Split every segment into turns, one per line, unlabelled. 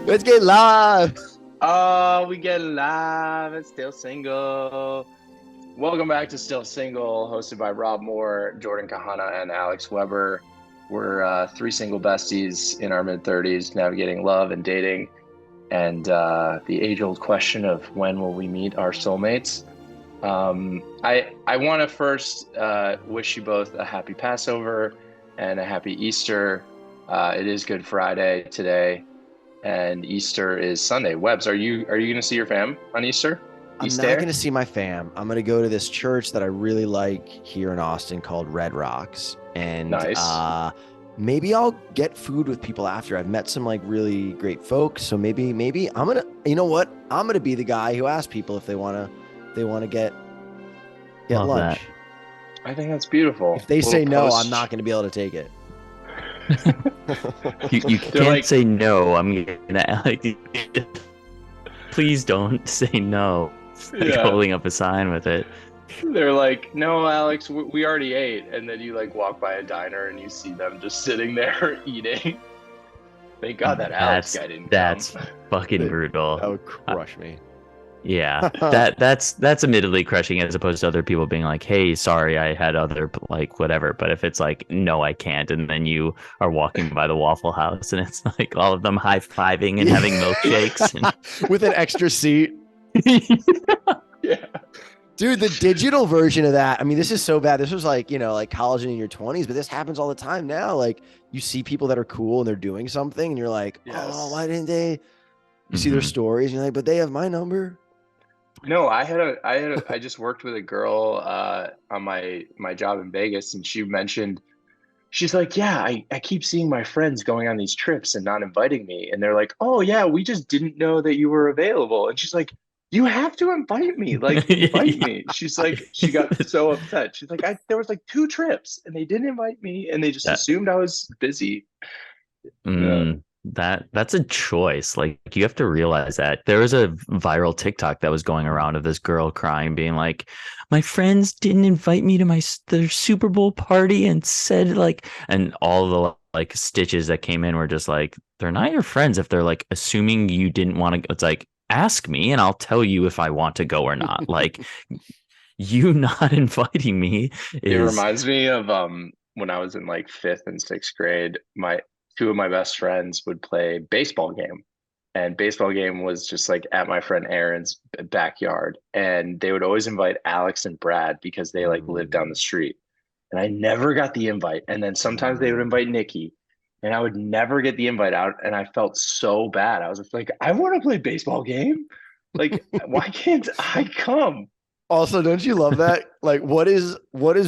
Let's get live.
Oh, we get live. It's Still Single. Welcome back to Still Single, hosted by Rob Moore, Jordan Kahana, and Alex Weber. We're three single besties in our mid 30s, navigating love and dating, and the age-old question of when will we meet our soulmates. I want to first wish you both a happy Passover and a happy Easter. It is Good Friday today and Easter is Sunday. Webbs, are you going to see your fam on Easter?
I'm not going
Easter?
to see my fam. I'm going to go to this church that I really like here in Austin called Red Rocks. And
Nice.
maybe I'll get food with people after. I've met some like really great folks. So maybe I'm going to, you know what? I'm going to be the guy who asks people if they want to get
Love that.
lunch.
I think that's beautiful.
If they
Little
say no, I'm
post.
not going to be able to take it.
You
They're
can't
like,
say no. I'm gonna like, please don't say no. It's like
yeah.
holding up a sign with it.
They're like, no, Alex, we already ate. And then you like walk by a diner and you see them just sitting there eating. Thank God that Alex
That's
guy didn't come.
that's fucking
That
brutal.
would
Uh,
crush me.
yeah, that's admittedly crushing as opposed to other people being like, "Hey, sorry, I had other like whatever." But if it's like, "No, I can't," and then you are walking by the Waffle House and it's like all of them high fiving and having milkshakes and
With an extra seat.
Yeah.
Dude, the digital version of that. I mean, this is so bad. This was like, like college in your 20s, but this happens all the time now. Like you see people that are cool and they're doing something and you're like, oh,
Yes.
why didn't they? You see their
Mhm.
stories and you're like, but they have my number.
No, I just worked with a girl on my job in Vegas, and she mentioned she's like, yeah, I keep seeing my friends going on these trips and not inviting me. And they're like, oh, yeah, we just didn't know that you were available. And she's like, you have to invite me. Like, invite
Yeah.
me. She's like, she got so upset. She's like, there was like two trips and they didn't invite me and they just
That
assumed I was busy. Yeah.
that's a choice. Like you have to realize that there was a viral TikTok that was going around of this girl crying, being like, "My friends didn't invite me to their Super Bowl party," and said like, and all the like stitches that came in were just like, they're not your friends if they're like assuming you didn't want to. It's like, ask me and I'll tell you if I want to go or not. Like you not inviting me
It
is
reminds me of when I was in like fifth and sixth grade, my two of my best friends would play baseball game. And baseball game was just like at my friend Aaron's backyard. And they would always invite Alex and Brad because they like lived down the
Mm,
street. And I never got the invite. And then sometimes they would
mm.
invite Nikki, and I would never get the invite out. And I felt so bad. I was just like, I want to play baseball game. Like, why can't I come?
Also, don't you love that? Like, what is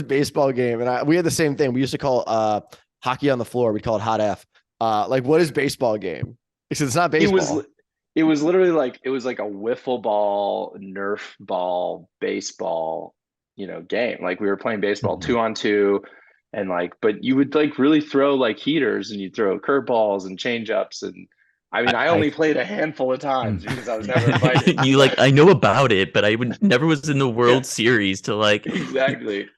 baseball game? And we had the same thing. We used to call hockey on the floor. We call it hot F. Like, what is baseball game? Because it's not
It was
baseball.
it was literally like it was like a wiffle ball, Nerf ball, baseball, game. Like we were playing baseball
Mhm.
2-on-2, and like, but you would like really throw like heaters and you'd throw curveballs and change ups. And I mean, I
I
only played a handful of times because I was never invited.
you like I know about it, but I would never was in the
Yeah,
World Series to like
exactly.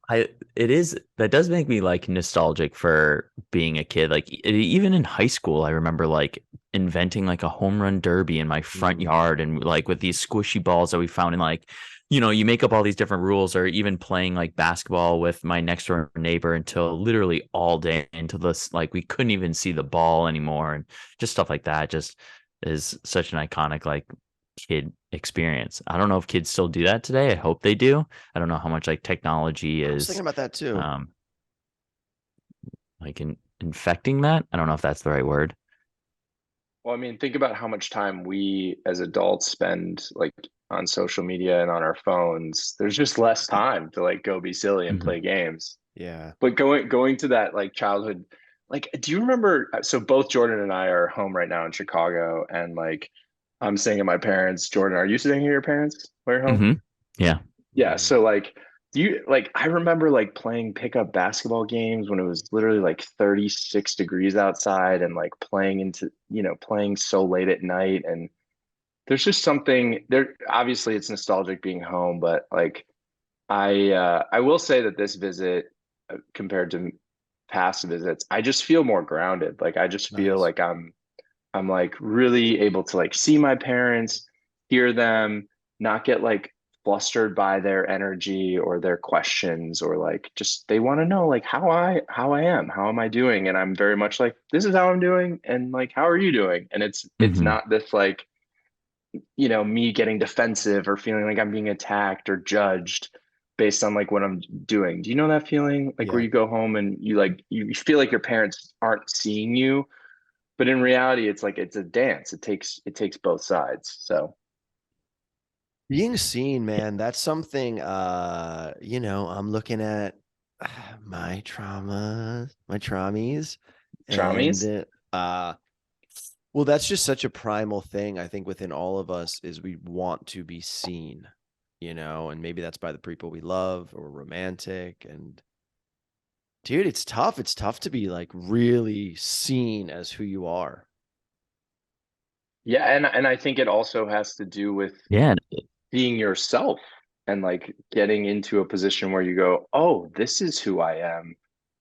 I it is that does make me like nostalgic for being a kid. Like even in high school, I remember like inventing like a home run derby in my front
Mm.
yard and like with these squishy balls that we found in like you make up all these different rules or even playing like basketball with my next door neighbor until literally all day into this like we couldn't even see the ball anymore and just stuff like that just is such an iconic like kid experience. I don't know if kids still do that today. I hope they do. I don't know how much like technology
I was thinking
is
about that too.
um like infecting that. I don't know if that's the right word.
Well, I mean, think about how much time we as adults spend like on social media and on our phones. There's just less time to like go be silly and
Mhm.
play games.
Yeah.
But going to that like childhood, like, do you remember? So both Jordan and I are home right now in Chicago, and like I'm staying at my parents. Jordan, are you staying at your parents? Where you're home?
Mhm. Yeah.
Yeah.
Mm.
So like, do you like? I remember like playing pickup basketball games when it was literally like 36 degrees outside, and like playing into playing so late at night. And there's just something there. Obviously, it's nostalgic being home, but like I will say that this visit compared to past visits, I just feel more grounded. Like I just feel
Nice.
like I'm like really able to like see my parents, hear them, not get like flustered by their energy or their questions, or like just they want to know like how I am, how am I doing? And I'm very much like, this is how I'm doing, and like, how are you doing? And it's
Hmm.
not this like, me getting defensive or feeling like I'm being attacked or judged based on like what I'm doing. Do you know that feeling? Like where
Yeah.
you go home and you feel like your parents aren't seeing you, but in reality it's like it's a dance. It takes both sides. So
Being seen, man, that's something I'm looking at my traumies,
traumas.
and well, that's just such a primal thing, I think, within all of us is we want to be seen, and maybe that's by the people we love or romantic. And dude, it's tough. It's tough to be like really seen as who you are.
Yeah, and I think it also has to do with
Yeah.
being yourself and like getting into a position where you go, oh, this is who I am,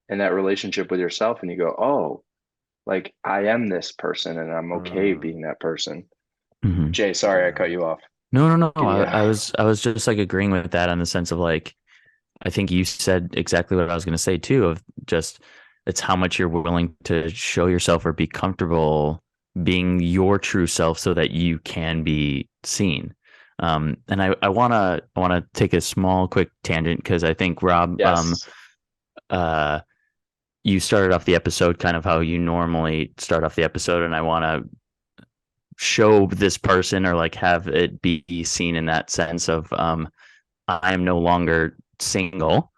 and that relationship with yourself, and you go, oh, like I am this person and I'm okay
Uh,
being that person.
Hmm.
Jay, sorry I
yeah.
cut you off.
No, no, no.
Give you
I was just like agreeing with that on the sense of like, I think you said exactly what I was going to say too, of just it's how much you're willing to show yourself or be comfortable being your true self so that you can be seen. And I wanna take a small quick tangent because I think Rob,
yes.
uh, you started off the episode kind of how you normally start off the episode, and I want to show this person or like have it be seen in that sense of I am no longer single.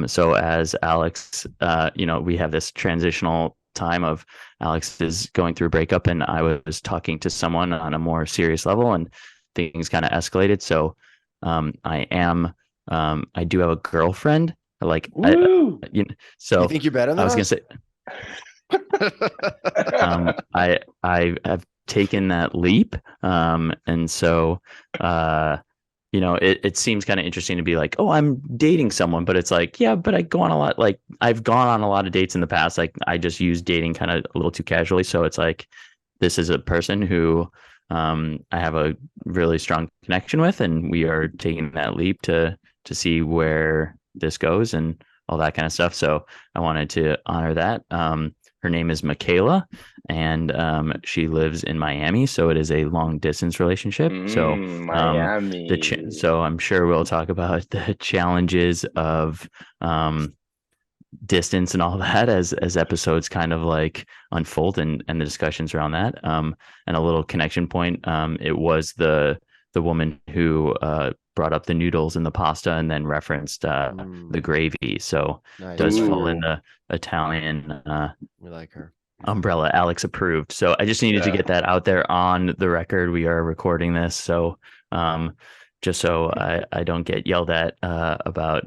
So as Alex, we have this transitional time of Alex is going through a breakup, and I was talking to someone on a more serious level, and things kind of escalated. So I do have a girlfriend. Like
Woo.
You
so
think you're better
I
than
was gonna
us?
say I have taken that leap, and so it seems kind of interesting to be like, oh, I'm dating someone, but it's like, yeah, but I go on a lot, like I've gone on a lot of dates in the past. Like I just use dating kind of a little too casually. So it's like, this is a person who I have a really strong connection with, and we are taking that leap to see where this goes and all that kind of stuff. So I wanted to honor that. Her name is Michaela, and she lives in Miami. So it is a long distance relationship. So
Miami.
so I'm sure we'll talk about the challenges of distance and all that as episodes kind of like unfold and the discussions around that. And a little connection point. It was the woman who brought up the noodles and the pasta and then referenced the
Mm,
gravy. So
nice,
does
nice.
fall in
Ooh.
the Italian
We like her.
umbrella. Alex approved. So I just needed to
Yeah.
get that out there on the record. We are recording this, so um, just so I don't get yelled at about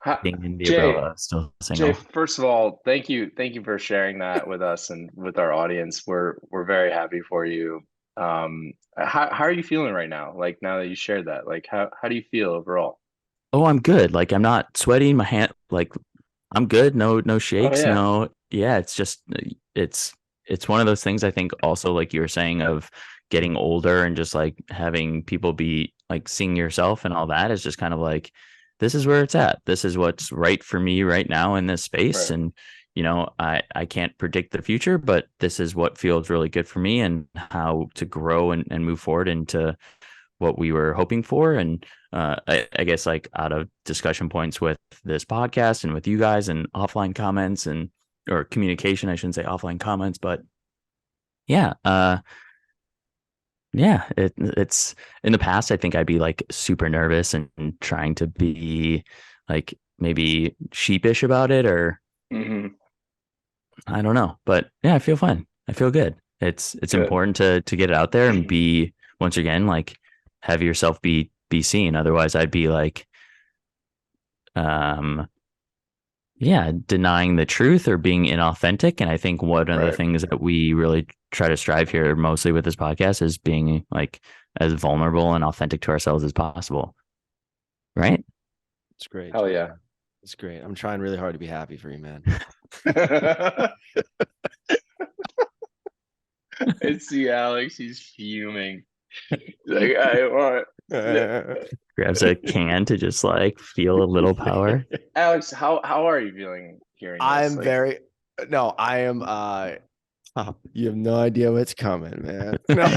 Ha-
being in the
Jay,
umbrella, still
Jay,
single.
first of all, thank you for sharing that with us and with our audience. We're very happy for you. How are you feeling right now? Like now that you shared that, like how do you feel overall?
Oh, I'm good. Like I'm not sweating. My hand, like I'm good. No
Oh
shakes.
yeah,
No, yeah. It's just it's it's one of those things. I think also like you were saying of getting older and just like having people be like seeing yourself and all that is just kind of like this is where it's at. This is what's right for me right now in this space.
right,
And I can't predict the future, but this is what feels really good for me and how to grow and move forward into what we were hoping for. And I guess like out of discussion points with this podcast and with you guys and offline comments and or communication, I shouldn't say offline comments, but yeah, it's in the past. I think I'd be like super nervous and trying to be like maybe sheepish about it, or
hmm
I don't know. But yeah, I feel fine. I feel good. It's
good.
important to get it out there and be once again like have yourself be seen. Otherwise, I'd be like um yeah, denying the truth or being inauthentic. And I think one of the
Right.
things that we really try to strive here mostly with this podcast is being like as vulnerable and authentic to ourselves as possible. Right?
It's great,
Hell
Jordan.
yeah.
It's great. I'm trying really hard to be happy for you, man.
I see Alex. He's fuming. Like, I want
Grabs a can to just like feel a little power.
Alex. How are you feeling hearing this?
I'm
Like,
very no, I am you have no idea what's coming, man. No.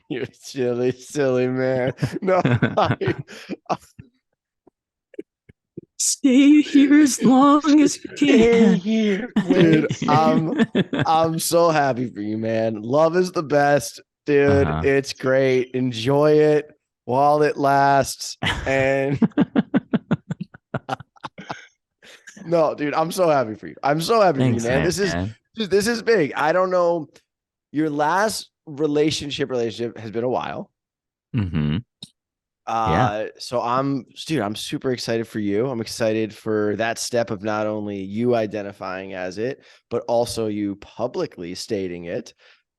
You're silly man. No,
Stay here as long as you
stay
can.
here,
dude,
wait.
I'm so happy for you, man. Love is the best, dude.
Uh-huh.
It's great. Enjoy it while it lasts. And no, dude, I'm so happy for you. I'm so happy for you,
Thanks,
man.
man.
This is big. I don't know. Your last relationship has been a while.
Mm-hmm. Yeah.
So I'm super excited for you. I'm excited for that step of not only you identifying as it, but also you publicly stating it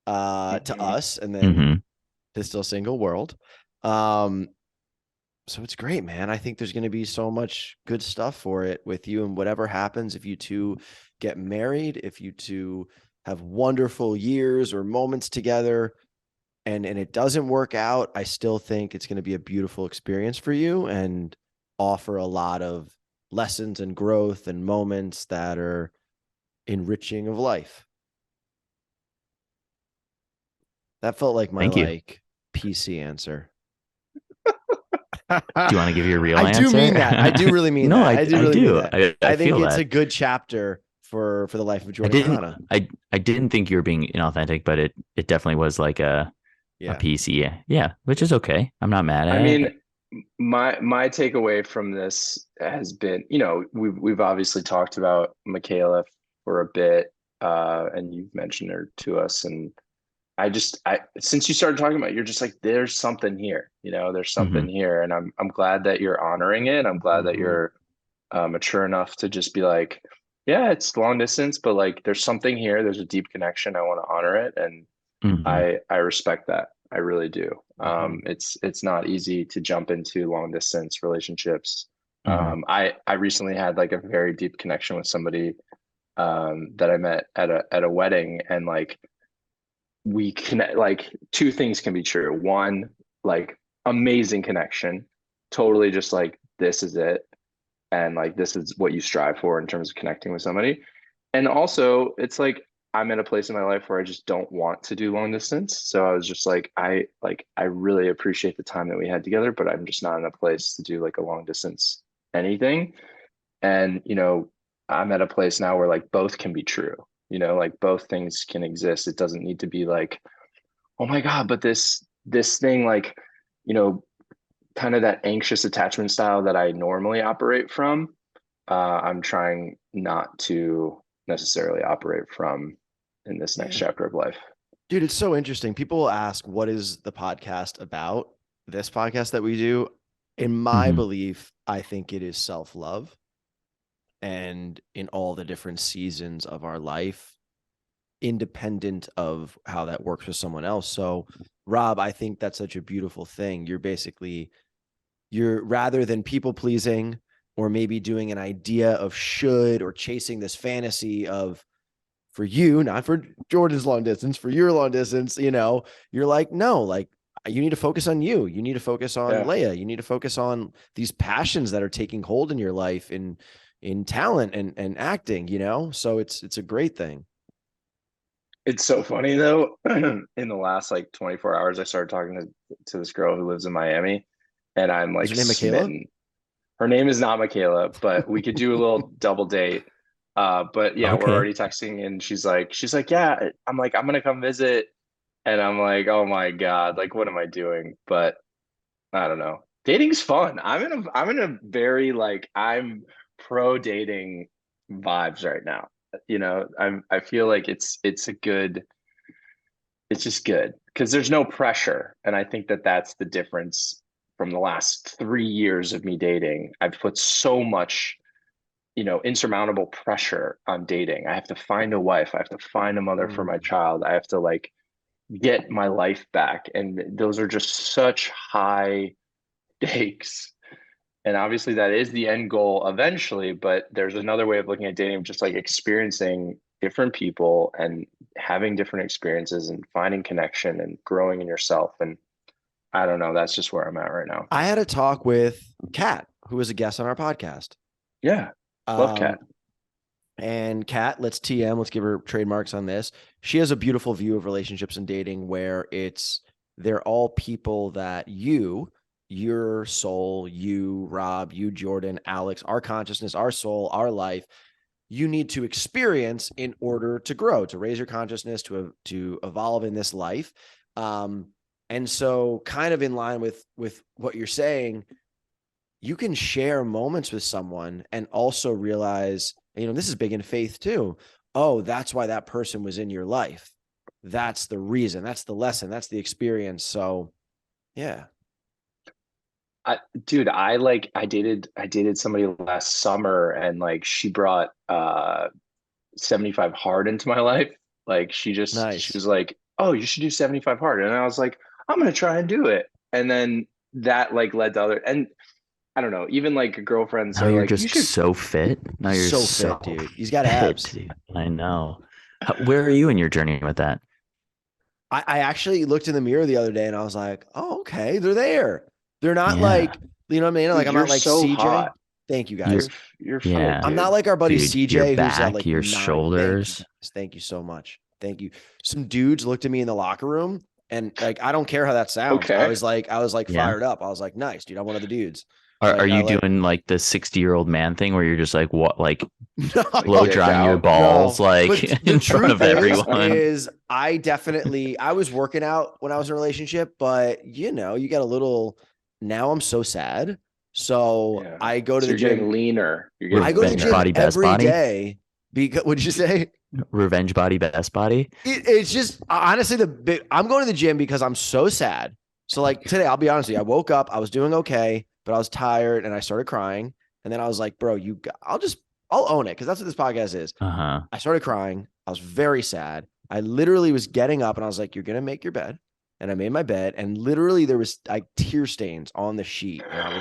to us and then
Mm-hmm.
to Still Single World. So it's great, man. I think there's going to be so much good stuff for it with you, and whatever happens, if you two get married, if you two have wonderful years or moments together, and it doesn't work out, I still think it's going to be a beautiful experience for you and offer a lot of lessons and growth and moments that are enriching of life. That felt like my
Thank you.
PC answer.
Do you want to give your real
I do
answer?
mean that. I do really mean
No,
that. I do really mean
do.
that.
I
I think
feel
it's
that.
a good chapter for the life of
I
Jordan
didn't
Kahana.
I didn't think you were being inauthentic, but it definitely was like a
Yeah.
PC. Yeah, which is okay. I'm not mad
I
at
mean,
it.
my takeaway from this has been, we've obviously talked about Michaela for a bit, and you've mentioned her to us, and I since you started talking about it, you're just like, there's something here, there's
Mm-hmm.
something here, and I'm glad that you're honoring it. I'm glad that
Mm-hmm.
you're mature enough to just be like, yeah, it's long distance, but like, there's something here. There's a deep connection. I want to honor it, and
Mm-hmm.
I respect that. I really do.
Mm-hmm.
It's not easy to jump into long distance relationships.
Mm-hmm.
I recently had like a very deep connection with somebody that I met at a wedding, and like we connect. Like two things can be true. One, like amazing connection, totally just like this is it, and like this is what you strive for in terms of connecting with somebody. And also, it's like I'm at a place in my life where I just don't want to do long distance. So I was just like, I really appreciate the time that we had together, but I'm just not in a place to do like a long distance anything. And I'm at a place now where like both can be true. Like both things can exist. It doesn't need to be like, oh my God, but this thing, like, you know, kind of that anxious attachment style that I normally operate from. I'm trying not to necessarily operate from in this next
Yeah.
chapter of life.
Dude, it's so interesting. People will ask, what is the podcast about? This podcast that we do, in my
Mm-hmm.
belief, I think it is self-love. And in all the different seasons of our life, independent of how that works with someone else. So, Rob, I think that's such a beautiful thing. You're rather than people pleasing or maybe doing an idea of should or chasing this fantasy of, for you, not for Jordan's long distance, for your long distance, you're like, no, like you need to focus on you. You need to focus on
Yeah.
Leia. You need to focus on these passions that are taking hold in your life in talent and acting, So it's a great thing.
It's so funny though. In the last like 24 hours, I started talking to this girl who lives in Miami, and I'm
Is
like
her name Michaela?
smitten. Her name is not Michaela, but we could do a little double date. But yeah, we're
Okay.
already texting, and she's like, yeah. I'm like, I'm gonna come visit, and I'm like, oh my God, like, what am I doing? But I don't know. Dating's fun. I'm in a very like I'm pro dating vibes right now. I feel like it's just good because there's no pressure, and I think that that's the difference from the last 3 years of me dating. I've put so much, insurmountable pressure on dating. I have to find a wife. I have to find a mother for my
Mm.
child. I have to like get my life back, and those are just such high stakes And obviously that is the end goal eventually, but there's another way of looking at dating, just like experiencing different people and having different experiences and finding connection and growing in yourself. And I don't know, that's just where I'm at right now.
I had a talk with Kat, who was a guest on our podcast.
Yeah. Love Kat.
And Kat, let's let's give her trademarks on this. She has a beautiful view of relationships and dating where they're all people that your soul, you, Rob, you, Jordan, Alex, our consciousness, our soul, our life, you need to experience in order to grow, to raise your consciousness, to evolve in this life. And so kind of in line with what you're saying, you can share moments with someone and also realize, this is big in faith too. Oh, that's why that person was in your life. That's the reason. That's the lesson. That's the experience. So, yeah.
I dated somebody last summer, and like she brought 75 hard into my life. Like she
Nice.
was like, "Oh, you should do 75 hard." And I was like, "I'm gonna try and do it." And then that like led to other, and I don't know, even like girlfriends
Now
are
you're
like, "You
just
should."
so fit. Now you're
So
so
fit, dude. He's got
fit,
abs.
dude. I know. Where are you in your journey with that?
I actually looked in the mirror the other day and I was like, oh, okay, they're there. They're not
Yeah.
like, you know what I mean?
Dude,
Like, I'm
you're
not like
so
CJ.
hot.
Thank you,
You're
guys.
You're
Yeah.
fit,
I'm
dude.
not like our buddy
Dude, your
CJ who's at
back,
like
your
9.
shoulders.
Thank you so much. Thank you. Some dudes looked at me in the locker room and like, I don't care how that sounds.
Okay.
I was like
Yeah.
fired up. I was like, nice, dude. I'm one of the dudes.
Are you
like,
doing like the 60-year-old man thing where you're just like what, like
no,
blow
dick
drying your
out?
balls
No,
like
but the
in front of
truth
everyone?
is I was working out when I was in a relationship, but you got a little. Now I'm so sad, so
Yeah.
I go to
So
the
you're getting
gym.
leaner. You're
I
getting
go to the
Revenge
gym
body, best
every
body?
day. Because what'd you say?
Revenge body, best body.
It's just honestly I'm going to the gym because I'm so sad. So like today, I'll be honest with you. I woke up, I was doing okay, but I was tired and I started crying. And then I was like, bro, I'll own it because that's what this podcast is.
Uh-huh.
I started crying. I was very sad. I literally was getting up and I was like, you're going to make your bed. And I made my bed. And literally there was like tear stains on the sheet. And I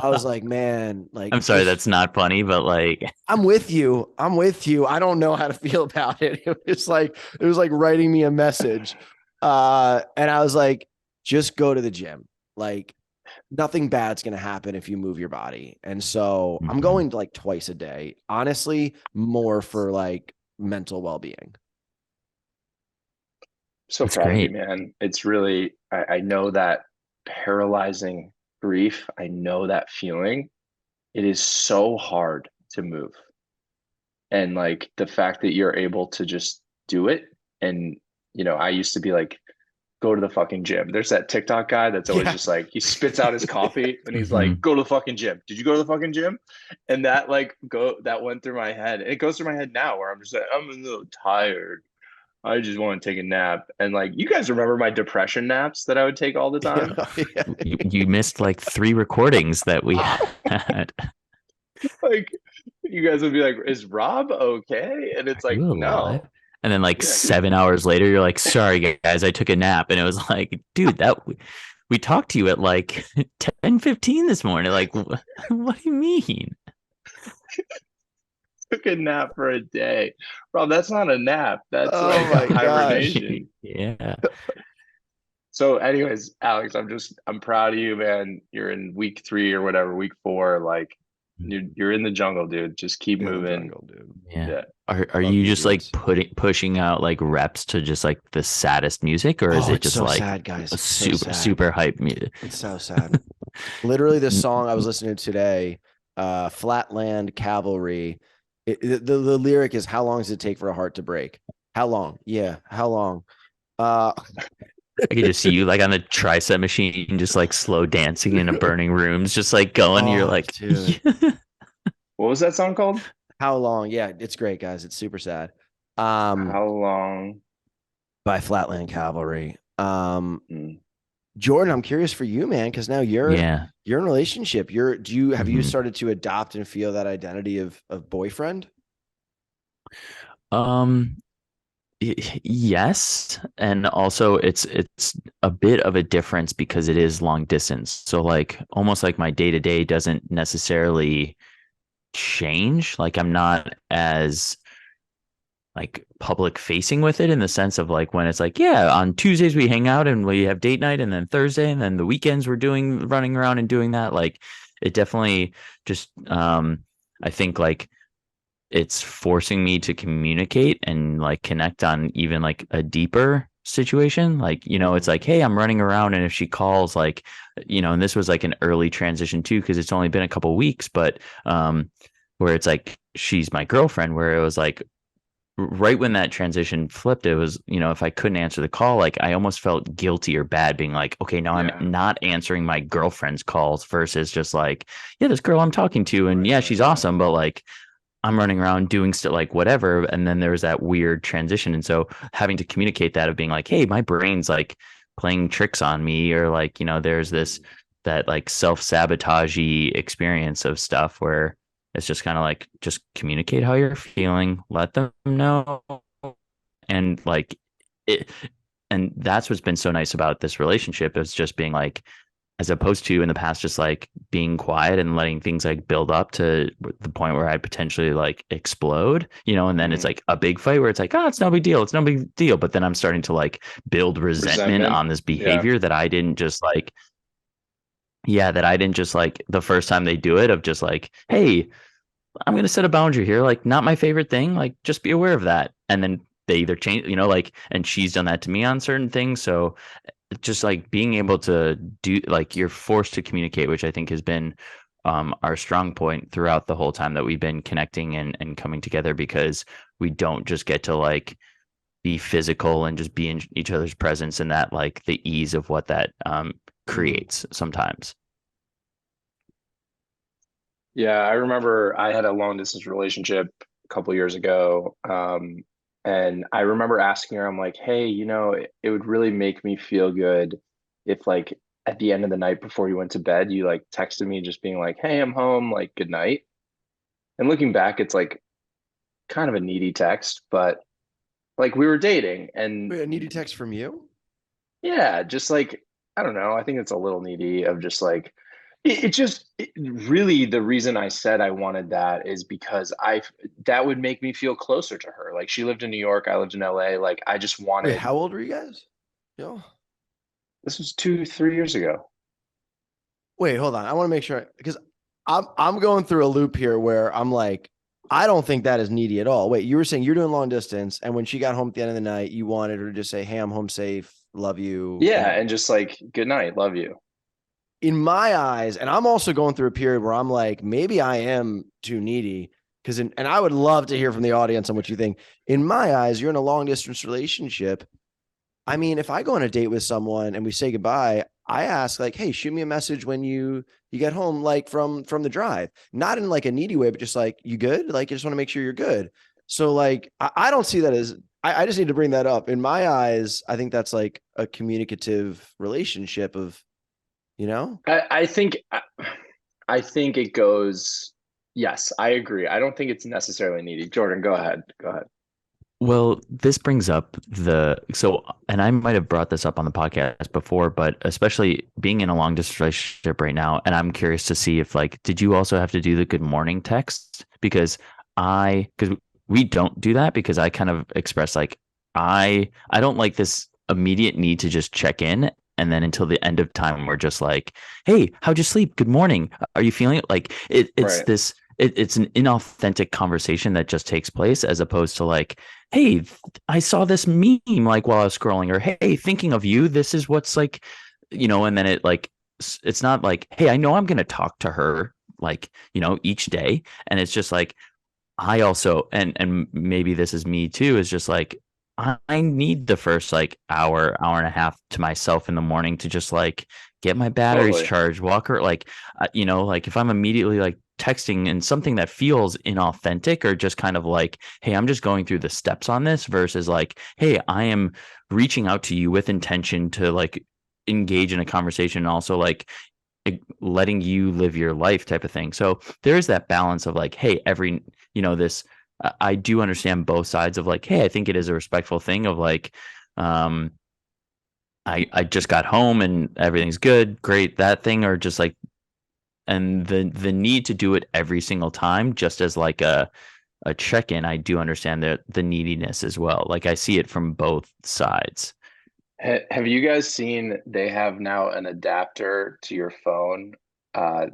was like, man, like,
I'm sorry, that's not funny, but like
I'm with you. I'm with you. I don't know how to feel about it. It was like writing me a message. And I was like, just go to the gym. Like nothing bad's going to happen if you move your body. And so I'm going like twice a day, honestly, more for like mental well-being.
So
That's
proud of you,
great.
man. It's really, I know that paralyzing grief. I know that feeling. It is so hard to move. And like the fact that you're able to just do it. And, I used to be like, go to the fucking gym. There's that TikTok guy that's always
Yeah.
just like, he spits out his coffee and he's
Mhm.
like, go to the fucking gym. Did you go to the fucking gym? And that that went through my head. And it goes through my head now where I'm just like, I'm a little tired. I just want to take a nap. And like, you guys remember my depression naps that I would take all the time?
You missed like 3 recordings that we had.
Like, you guys would be like, is Rob okay? And it's
Are
like,
you alive?
no.
And then like
Yeah.
7 hours later, you're like, sorry guys, I took a nap. And it was like, dude, that we talked to you at like 10:15 this morning. Like, what do you mean?
Took a nap for a day. Rob, that's not a nap. That's
Oh
like
my
a
gosh.
hibernation.
Yeah.
So, anyways, Alex, I'm proud of you, man. You're in week 3 or whatever, week 4. Like, you're in the jungle, dude. Just keep
In the
moving.
jungle, dude.
Yeah. Are
Love
you
you
just like
dudes.
pushing out like reps to just like the saddest music, or is
Oh,
it
it's
just
so
like
sad, guys.
a
It's so sad.
super hype music?
It's so sad. Literally, this song I was listening to today, Flatland Cavalry. The lyric is, "How long does it take for a heart to break? How long? Yeah, how long?"
I could just see you like on the tricep machine, just like slow dancing in a burning rooms, just like going. You're like,
dude.
What was that song called?
How long? Yeah, it's great, guys. It's super sad.
How long?
By Flatland Cavalry.
Mm.
Jordan, I'm curious for you, man, because now you're in a relationship. Have you started to adopt and feel that identity of boyfriend?
Yes, and also it's a bit of a difference because it is long distance. So like almost like my day to day doesn't necessarily change. Like I'm not as like public facing with it in the sense of like when it's like, yeah, on Tuesdays we hang out and we have date night, and then Thursday and then the weekends we're doing running around and doing that. Like it definitely just I think like it's forcing me to communicate and like connect on even like a deeper situation. Like, it's like, hey, I'm running around, and if she calls, like, and this was like an early transition too, because it's only been a couple weeks, but where it's like she's my girlfriend, where it was like right when that transition flipped, it was, if I couldn't answer the call, like I almost felt guilty or bad being like, okay, now I'm
Yeah.
not answering my girlfriend's calls versus just like, yeah, this girl I'm talking to, and yeah, she's
Right.
awesome, but like I'm running around doing stuff like whatever. And then there was that weird transition. And so having to communicate that of being like, hey, my brain's like playing tricks on me, or like, there's this, that like self-sabotagey experience of stuff where it's just kind of like, just communicate how you're feeling, let them know. And like it, and that's what's been so nice about this relationship is just being like, as opposed to in the past just like being quiet and letting things like build up to the point where I'd potentially like explode, and then it's like a big fight where it's like, oh, it's no big deal, it's no big deal, but then I'm starting to like build resentment
Resentment.
on this
Yeah.
behavior that I didn't just like, yeah, that I didn't just like the first time they do it, of just like, hey, I'm going to set a boundary here, like not my favorite thing, like just be aware of that. And then they either change, like, and she's done that to me on certain things. So just like being able to do, like, you're forced to communicate, which I think has been our strong point throughout the whole time that we've been connecting and coming together, because we don't just get to like be physical and just be in each other's presence, and that like the ease of what that
Mhm.
creates sometimes.
Yeah, I remember I had a long distance relationship a couple years ago. And I remember asking her, I'm like, hey, it would really make me feel good if like at the end of the night before you went to bed, you like texted me just being like, hey, I'm home, like good night. And looking back, it's like kind of a needy text, but like we were dating and
Wait, a needy text from you?
yeah, just like I don't know. I think it's a little needy of just like really the reason I said I wanted that is because I that would make me feel closer to her. Like she lived in New York, I lived in LA. Like I just
Wait,
wanted
how old were you guys? Yo.
this was 2, 3 years ago.
Wait, hold on. I want to make sure because I'm going through a loop here where I'm like, I don't think that is needy at all. Wait, you were saying you're doing long distance, and when she got home at the end of the night, you wanted her to just say, "Hey, I'm home safe, love you,"
Yeah,
and
and just like good night, love you.
in my eyes, and I'm also going through a period where I'm like, maybe I am too needy and I would love to hear from the audience on what you think. In my eyes, you're in a long distance relationship. I mean, if I go on a date with someone and we say goodbye, I ask like, "Hey, shoot me a message when you get home, like from the drive." Not in like a needy way, but just like, "You good?" Like, I just want to make sure you're good. So like, I don't see that as. I just need to bring that up. In my eyes, I think that's like a communicative relationship of, you know.
I think it goes. Yes, I agree. I don't think it's necessarily needy. Jordan, go ahead. Go ahead.
Well, this brings up and I might have brought this up on the podcast before, but especially being in a long distance relationship right now, and I'm curious to see if like, did you also have to do the good morning text? Because we don't do that, because I kind of express like, I don't like this immediate need to just check in. And then until the end of time, we're just like, hey, how'd you sleep? Good morning. Are you feeling it? Like it's
Right.
this, it's an inauthentic conversation that just takes place, as opposed to like, hey, I saw this meme like while I was scrolling, or hey, thinking of you, this is what's like, and then it like, it's not like, hey, I know I'm going to talk to her like, each day. And it's just like, I also, and maybe this is me too, is just like, I need the first like hour and a half to myself in the morning to just like get my batteries
Totally.
charged, walk her like, like if I'm immediately like texting and something that feels inauthentic, or just kind of like, hey, I'm just going through the steps on this, versus like, hey, I am reaching out to you with intention to like engage in a conversation, and also like letting you live your life type of thing. So there is that balance of like, hey, this I do understand both sides of like, hey, I think it is a respectful thing of like, um, I just got home and everything's good, great, that thing, or just like, and the need to do it every single time, just as like a check in. I do understand the neediness as well. Like I see it from both sides.
Have you guys seen they have now an adapter to your phone uh,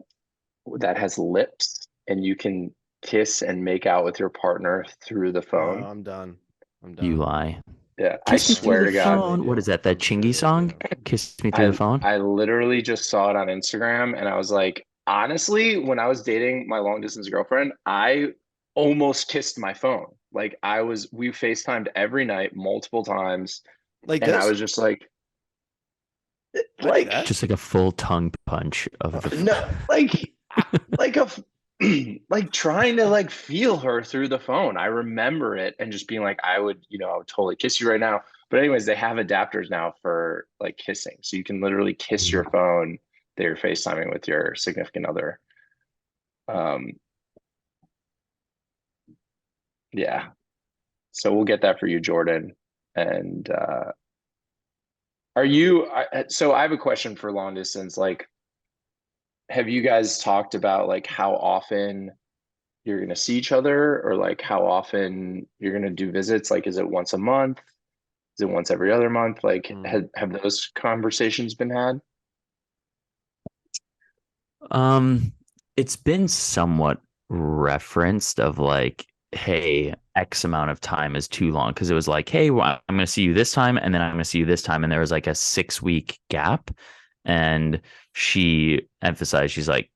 that has lips and you can kiss and make out with your partner through the
No,
phone?
I'm done. I'm
You
done.
lie.
Yeah, I
Kiss me through
swear
the
to God.
phone. What is that? That
I'm sure
Chingy
they
song?
do.
Kiss me through the
I
phone.
I literally just saw it on Instagram and I was like, honestly, when I was dating my long distance girlfriend, I almost kissed my phone. Like we FaceTimed every night, multiple times,
Like
and I
this?
was just
I do
like
that.
Just like a full tongue punch of
no,
the.
like a like trying to like feel her through the phone. I remember it and just being like, I would totally kiss you right now. But anyways, they have adapters now for like kissing, so you can literally kiss your phone that you're FaceTiming with your significant other. Um, yeah. So we'll get that for you, Jordan. And so I have a question for long distance. Like, have you guys talked about like how often you're going to see each other or like how often you're going to do visits? Like, is it once a month? Is it once every other month? Like,
Mm.
have those conversations been had?
Um, it's been somewhat referenced of like, hey, X amount of time is too long because it was like, hey, well, I'm going to see you this time, and then I'm going to see you this time, and there was like a 6 week gap, and she emphasized, she's like,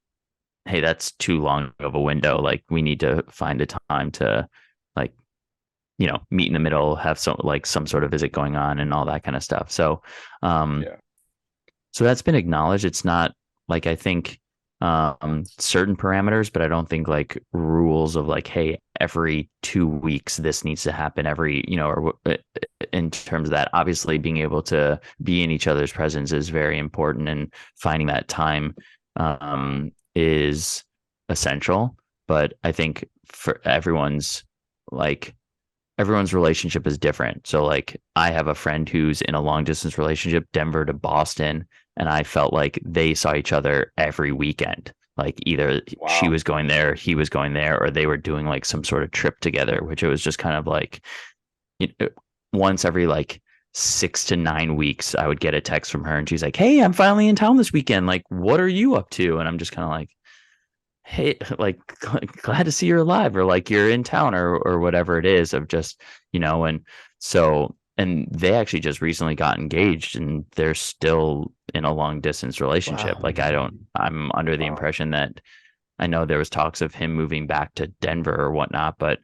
hey, that's too long of a window. Like, we need to find a time to, like, meet in the middle, have some sort of visit going on, and all that kind of stuff. So, um,
Yeah.
so that's been acknowledged. It's not like I think certain parameters, but I don't think like rules of like, hey, every 2 weeks this needs to happen. Every or in terms of that, obviously being able to be in each other's presence is very important, and finding that time is essential. But I think for everyone's relationship is different. So like I have a friend who's in a long distance relationship, Denver to Boston, and I felt like they saw each other every weekend. Like either she
Wow.
was going there, he was going there, or they were doing like some sort of trip together, which it was just kind of like you know, once every like 6 to 9 weeks, I would get a text from her and she's like, hey, I'm finally in town this weekend. Like, what are you up to? And I'm just kind of like, hey, like glad to see you're alive, or like you're in town, or whatever it is of just, and so, and they actually just recently got engaged and they're still in a long distance relationship.
Wow.
Like I'm under the
Wow.
impression that I know there was talks of him moving back to Denver or whatnot, but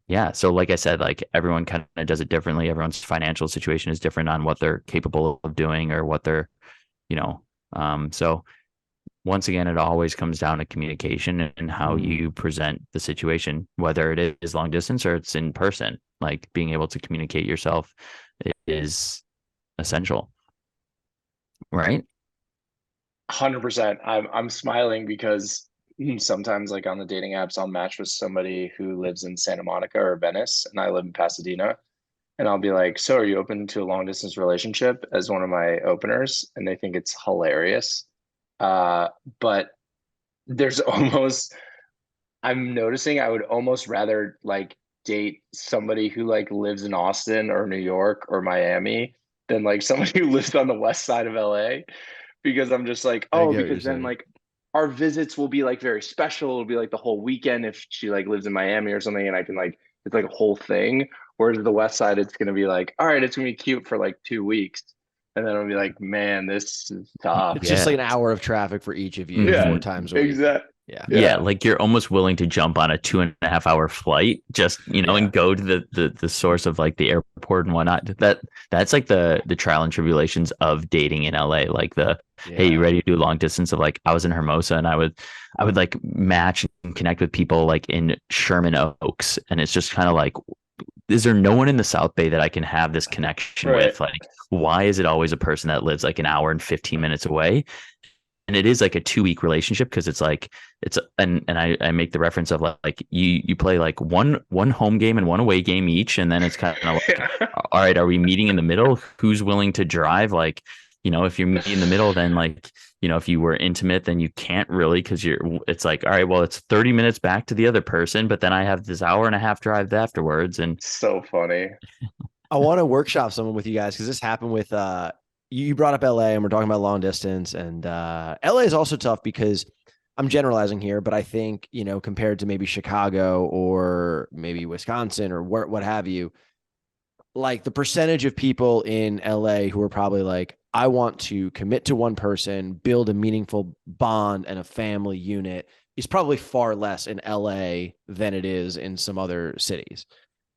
yeah. So like I said, like everyone kind of does it differently. Everyone's financial situation is different on what they're capable of doing or what they're, you know, so once again, it always comes down to communication and how
Mm.
you present the situation, whether it is long distance or it's in person. Like being able to communicate yourself is essential, right?
100%. I'm smiling because sometimes like on the dating apps, I'll match with somebody who lives in Santa Monica or Venice, and I live in Pasadena. And I'll be like, so are you open to a long distance relationship as one of my openers? And they think it's hilarious. Uh, but there's almost I'm noticing I would almost rather like date somebody who like lives in Austin or New York or Miami than like somebody who lives on the west side of LA because I'm just like,
I
oh,
get what you're
because then
saying.
like our visits will be like very special. It'll be like the whole weekend if she like lives in Miami or something and I can like it's like a whole thing. Whereas the west side, it's gonna be like, all right, it's gonna be cute for like 2 weeks. And then I'll be like, man, this is
It's
tough.
just
Yeah.
like an hour of traffic for each of you
Yeah,
4 times a week.
exactly.
Yeah.
Yeah,
Yeah.
like you're almost willing to jump on a 2.5 hour flight just,
Yeah.
and go to the source of like the airport and whatnot. That's like the trial and tribulations of dating in LA. Like hey, you
Yeah.
ready to do long distance? Of like I was in Hermosa and I would like match and connect with people like in Sherman Oaks. And it's just kind of like, is there no one in the South Bay that I can have this connection
Right.
with? Like, why is it always a person that lives like an hour and 15 minutes away? it is like a 2 week relationship because and I make the reference of like you play like one home game and one away game each, and then it's kind of like, all right, are we meeting in the middle? Who's willing to drive? Like, if you meet in the middle, then like, if you were intimate, then you can't really, because it's like, all right, well, it's 30 minutes back to the other person, but then I have this hour and a half drive afterwards. And
So funny.
I want to workshop someone with you guys because this happened with you brought up LA and we're talking about long distance, and LA is also tough because I'm generalizing here, but I think, compared to maybe Chicago or maybe Wisconsin or what have you, like the percentage of people in LA who are probably like, I want to commit to one person, build a meaningful bond and a family unit is probably far less in LA than it is in some other cities.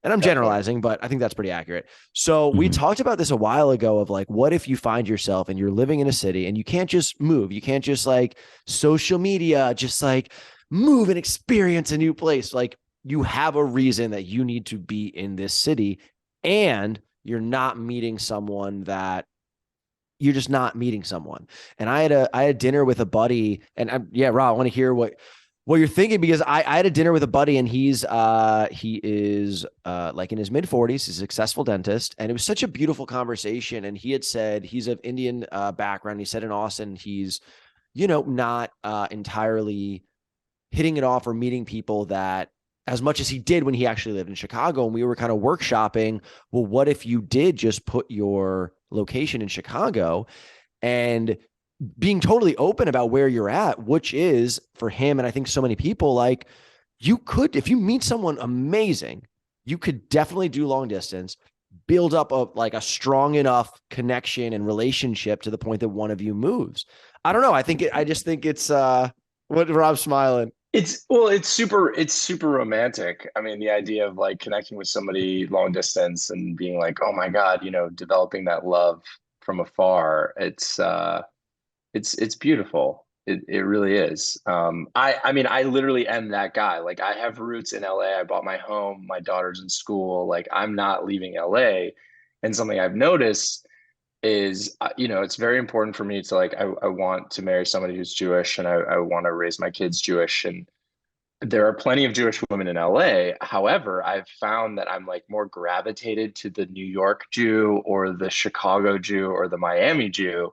And I'm
Definitely.
generalizing, but I think that's pretty accurate. So we
Mhm.
talked about this a while ago of like, what if you find yourself and you're living in a city and you can't just move? You can't just like social media, just like move and experience a new place. Like you have a reason that you need to be in this city and you're not meeting someone that you're just not meeting someone. And I had dinner with a buddy, and Rob, I want to hear what you're thinking, because I had a dinner with a buddy, and he is like in his mid 40s, he's a successful dentist, and it was such a beautiful conversation. And he had said he's of Indian background. He said in Austin he's not entirely hitting it off or meeting people that as much as he did when he actually lived in Chicago. And we were kind of workshopping, well, what if you did just put your location in Chicago, and being totally open about where you're at, which is for him, and I think so many people, like you could, if you meet someone amazing, you could definitely do long distance, build up a strong enough connection and relationship to the point that one of you moves. I don't know. I just think it's what Rob's smiling.
It's super romantic. I mean, the idea of like connecting with somebody long distance and being like, oh my God, developing that love from afar. It's beautiful. It really is. I mean, I literally am that guy. Like I have roots in LA. I bought my home, my daughter's in school. Like I'm not leaving LA. And something I've noticed is, it's very important for me to like, I want to marry somebody who's Jewish, and I want to raise my kids Jewish. And there are plenty of Jewish women in LA. However, I've found that I'm like more gravitated to the New York Jew or the Chicago Jew or the Miami Jew.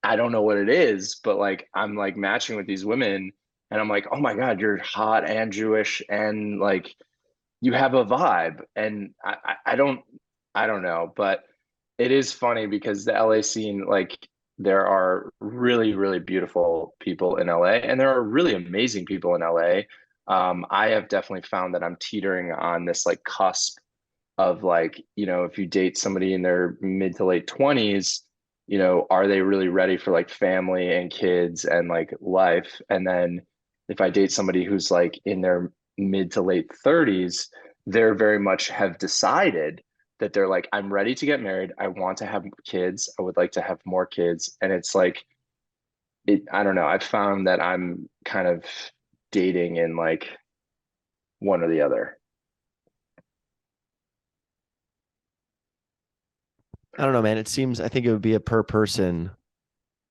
I don't know what it is, but like I'm like matching with these women and I'm like, oh my God, you're hot and Jewish and like you have a vibe. And I don't know, but it is funny because the LA scene, like there are really, really beautiful people in LA and there are really amazing people in LA. I have definitely found that I'm teetering on this like cusp of like, if you date somebody in their mid to late 20s, are they really ready for like family and kids and like life? And then if I date somebody who's like in their mid to late 30s, they're very much have decided that they're like, I'm ready to get married. I want to have kids. I would like to have more kids. And it's like, I don't know. I've found that I'm kind of dating in like one or the other.
I don't know, man. I think it would be a per person.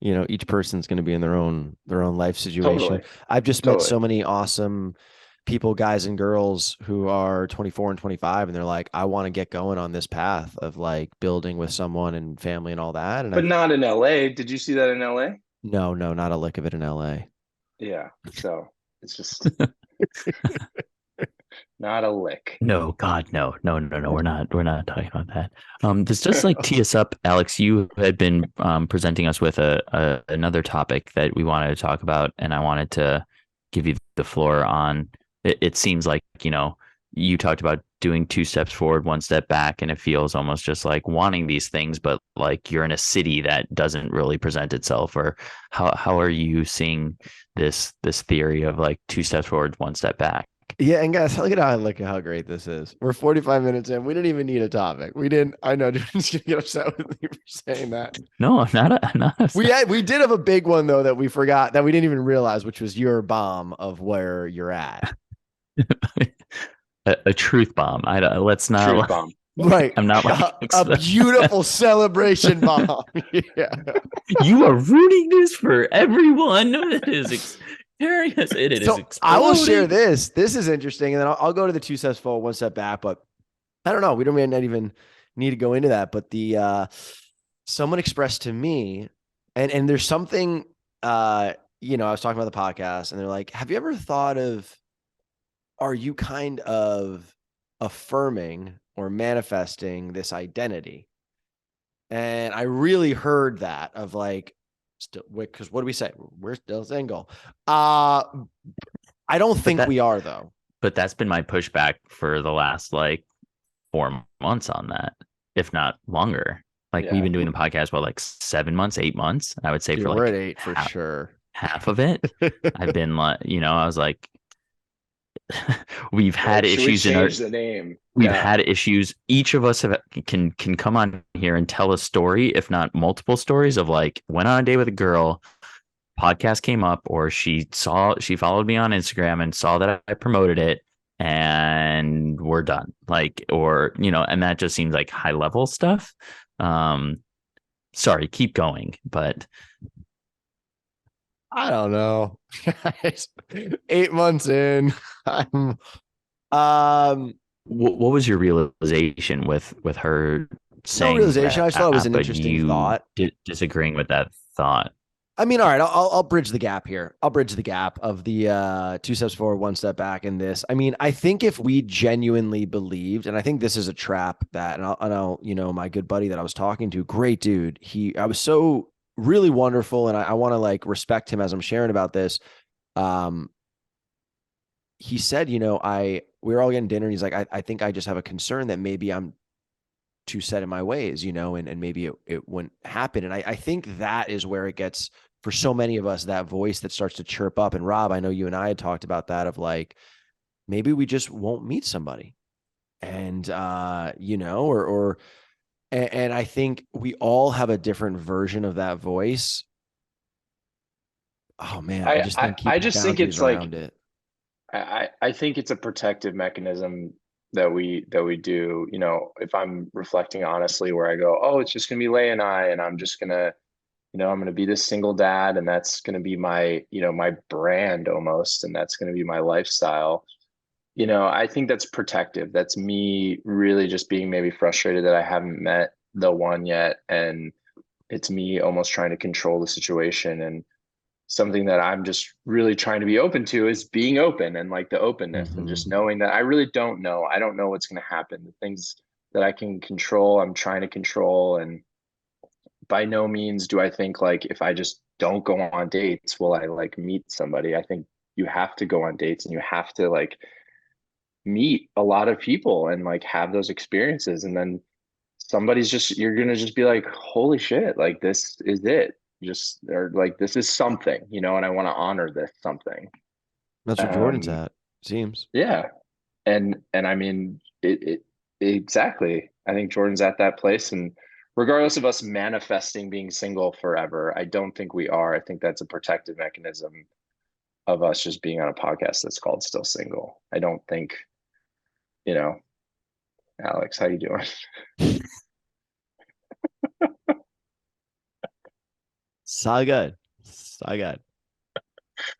Each person's going to be in their own life situation.
Totally.
I've just met
Totally.
so many awesome people, guys and girls who are 24 and 25, and they're like, I want to get going on this path of like building with someone and family and all that. And
But
I've
not in LA. Did you see that in LA?
no, not a lick of it in LA.
Yeah. So it's just not a lick.
No, God, no, no, no, no. We're not talking about that. This just like tee us up, Alex. You had been presenting us with another topic that we wanted to talk about, and I wanted to give you the floor on. It seems like you talked about doing 2 steps forward, 1 step back, and it feels almost just like wanting these things, but like you're in a city that doesn't really present itself. Or how are you seeing this theory of like 2 steps forward, 1 step back?
Yeah, and guys, look at how great this is. We're 45 minutes in. We didn't even need a topic. We didn't. I know Jordan's gonna get upset with me for saying that.
No, not
We did have a big one though that we forgot, that we didn't even realize, which was your bomb of where you're at.
a truth bomb. I don't, let's
Truth
not.
bomb.
Right.
I'm not like
A beautiful celebration bomb. Yeah.
You are ruining this for everyone. It is experience. It is
So I will share
exploding.
this. This is interesting. And then I'll go to the 2 steps forward, 1 step back. But I don't know. We don't really not even need to go into that. But someone expressed to me, and there's something I was talking about the podcast, and they're like, have you ever thought of, are you kind of affirming or manifesting this identity? And I really heard that of like, still, because what do we say? We're still single. I don't think we are, though.
But that's been my pushback for the last like 4 months on that, if not longer. Like we've been doing the podcast, like 7 months, 8 months. I would say
Dude,
for
we're
like
at 8 for sure.
Half of it. I've been like, I was like, we've had
Should
issues
we change the name.
We've had issues. Each of us can come on here and tell a story, if not multiple stories, of like went on a date with a girl, podcast came up, or she followed me on Instagram and saw that I promoted it, and we're done. Like, or and that just seems like high level stuff. Sorry, keep going, but
I don't know. 8 months in, I'm
what was your realization with her saying
no realization. I just thought it was an
but
interesting
you
thought.
Disagreeing with that thought?
I mean, all right, I'll bridge the gap here. I'll bridge the gap of the 2 steps forward, 1 step back in this. I mean, I think if we genuinely believed, and I think this is a trap that, and I'll my good buddy that I was talking to, great dude. I was so really wonderful, and I want to like respect him as I'm sharing about this. He said, we were all getting dinner, and he's like, I think I just have a concern that maybe I'm too set in my ways, and maybe it wouldn't happen. And I think that is where it gets, for so many of us, that voice that starts to chirp up. And Rob, I know you and I had talked about that, of like, maybe we just won't meet somebody. And, and I think we all have a different version of that voice. Oh man, I just think
I
keeping
just think
boundaries
it's like,
around it.
I think it's a protective mechanism that we do. If I'm reflecting honestly, where I go, oh, it's just gonna be Leigh and I, and I'm just gonna, I'm gonna be this single dad, and that's gonna be my, my brand almost, and that's gonna be my lifestyle. I think that's protective. That's me really just being maybe frustrated that I haven't met the one yet, and it's me almost trying to control the situation. And something that I'm just really trying to be open to is being open, and like the openness, and just knowing that I really don't know. I don't know what's going to happen. The things that I can control, I'm trying to control. And by no means do I think like if I just don't go on dates, will I like meet somebody. I think you have to go on dates, and you have to like meet a lot of people and like have those experiences. And then you're gonna just be like, holy shit, like this is it. Just, or like this is something, and I want to honor this something.
That's where Jordan's
um
at, seems.
yeah. And I mean it exactly. I think Jordan's at that place, and regardless of us manifesting being single forever, I don't think we are. I think that's a protective mechanism of us just being on a podcast that's called Still Single. I don't think, you know Alex, how you doing?
So good. So good.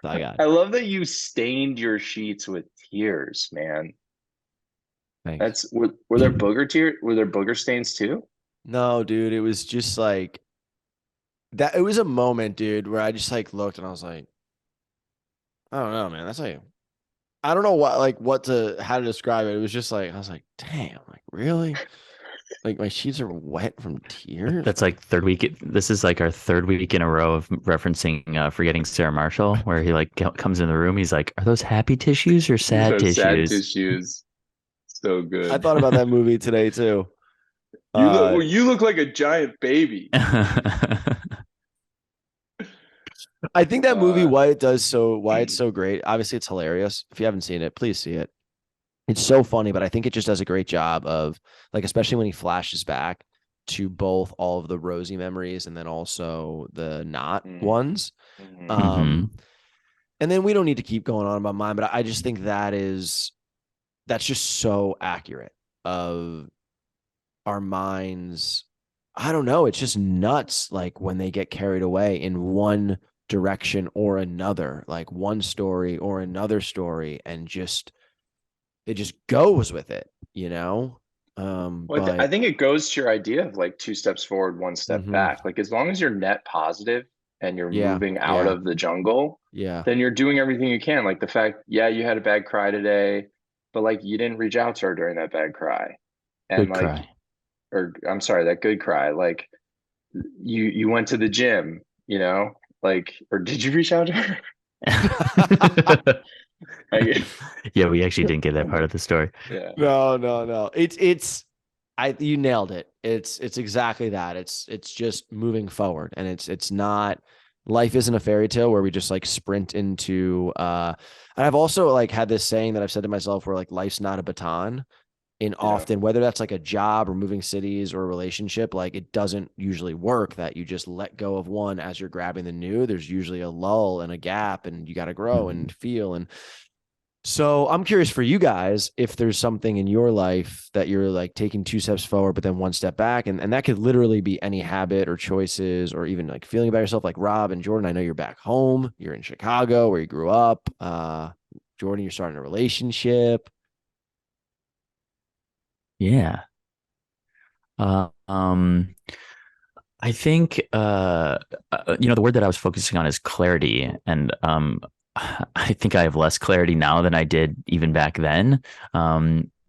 So good.
I love that you stained your sheets with tears, man.
Thanks.
Were there booger stains too?
No, dude, it was just like that. It was a moment, dude, where I just like looked and I was like, I don't know, man. That's like, I don't know how to describe it. It was just like, I was like, damn, like really? Like my sheets are wet from tears.
That's like third week. This is like our third week in a row of referencing Forgetting Sarah Marshall, where he like comes in the room. He's like, "Are those happy tissues or sad
Those sad
tissues?"
tissues. So good.
I thought about that movie today too.
You look like a giant baby.
I think that movie, why it's so great. Obviously, it's hilarious. If you haven't seen it, please see it. It's so funny, but I think it just does a great job of, like, especially when he flashes back to both all of the rosy memories and then also the not ones.
Mhm.
And then we don't need to keep going on about mine, but I just think that's just so accurate of our minds, I don't know, it's just nuts. Like when they get carried away in one direction or another, like one story or another story, and just it just goes with it, you know?
Well, I
But
think it goes to your idea of like two steps forward, one step
mhm,
back. Like as long as you're net positive and you're
yeah,
moving out
yeah,
of the jungle,
yeah.
then you're doing everything you can. Like the fact, yeah, you had a bad cry today, but like you didn't reach out to her during that bad cry. And
Good
like,
cry.
or I'm sorry, that good cry. Like you went to the gym, you know, like, or did you reach out to her? Like,
Yeah, we actually didn't get that part of the story.
yeah.
No, no, no. It's I you nailed it. It's exactly that. It's just moving forward, and it's not, life isn't a fairy tale where we just like sprint into and I've also like had this saying that I've said to myself where like life's not a baton. And
Yeah.
often, whether that's like a job or moving cities or a relationship, like it doesn't usually work that you just let go of one as you're grabbing the new. There's usually a lull and a gap, and you got to grow
Mhm.
and feel. And so I'm curious for you guys if there's something in your life that you're like taking two steps forward, but then one step back. And that could literally be any habit or choices or even like feeling about yourself. Like Rob and Jordan, I know you're back home. You're in Chicago where you grew up. Jordan, you're starting a relationship.
Yeah. Uh, um, I think the word that I was focusing on is clarity, and I think I have less clarity now than I did even back then.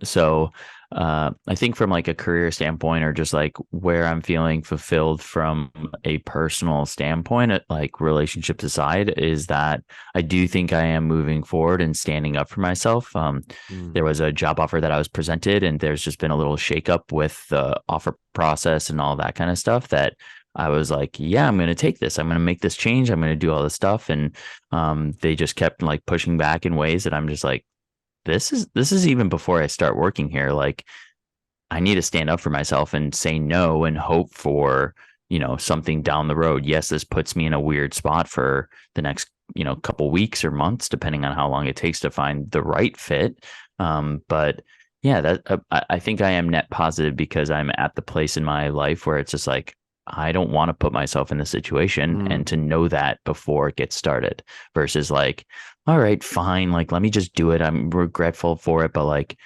So I think from like a career standpoint, or just like where I'm feeling fulfilled from a personal standpoint, like relationships aside, is that I do think I am moving forward and standing up for myself.
Mm,
There was a job offer that I was presented, and there's just been a little shakeup with the offer process and all that kind of stuff that I was like, yeah, I'm going to take this. I'm going to make this change. I'm going to do all this stuff. And they just kept like pushing back in ways that I'm just like, this is even before I start working here. Like, I need to stand up for myself and say no and hope for, something down the road. Yes, this puts me in a weird spot for the next, couple weeks or months, depending on how long it takes to find the right fit. But yeah, that I think I am net positive because I'm at the place in my life where it's just like, I don't want to put myself in this situation,
mm,
and to know that before it gets started versus like, all right, fine. Like, let me just do it. I'm regretful for it, but like,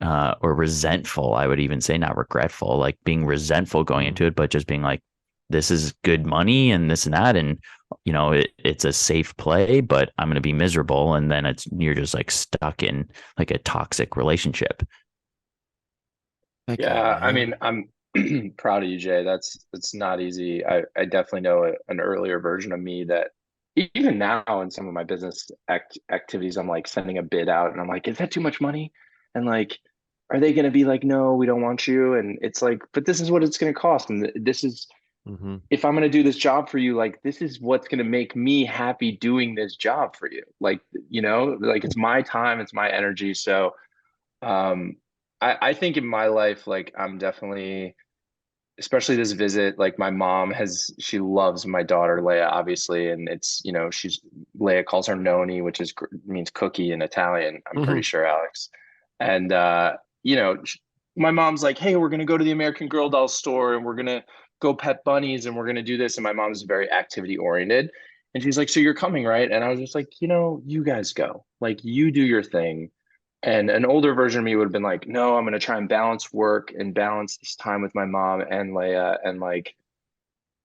or resentful, I would even say, not regretful, like being resentful going
mm.
into it, but just being like, this is good money and this and that. And, it's a safe play, but I'm going to be miserable. And then you're just like stuck in like a toxic relationship.
Heck yeah,
Yeah, I
man.
mean, I'm proud of you, Jay. That's not easy. I definitely know an earlier version of me that even now in some of my business activities, I'm like sending a bid out and I'm like, is that too much money? And like, are they going to be like, no, we don't want you? And it's like, but this is what it's going to cost. And this is,
Hmm.
if I'm going to do this job for you, like, this is what's going to make me happy doing this job for you. Like, like it's my time, it's my energy. So, um, I think in my life, like I'm definitely, especially this visit, like my mom she loves my daughter Leia, obviously, and it's, Leia calls her Noni, which means cookie in Italian, I'm pretty
Hmm.
sure, Alex. And you know, my mom's like, hey, we're gonna go to the American Girl doll store and we're gonna go pet bunnies and we're gonna do this. And my mom's very activity oriented. And she's like, so you're coming, right? And I was just like, you guys go. Like you do your thing. And an older version of me would have been like, no, I'm going to try and balance work and balance this time with my mom and Leia. And like,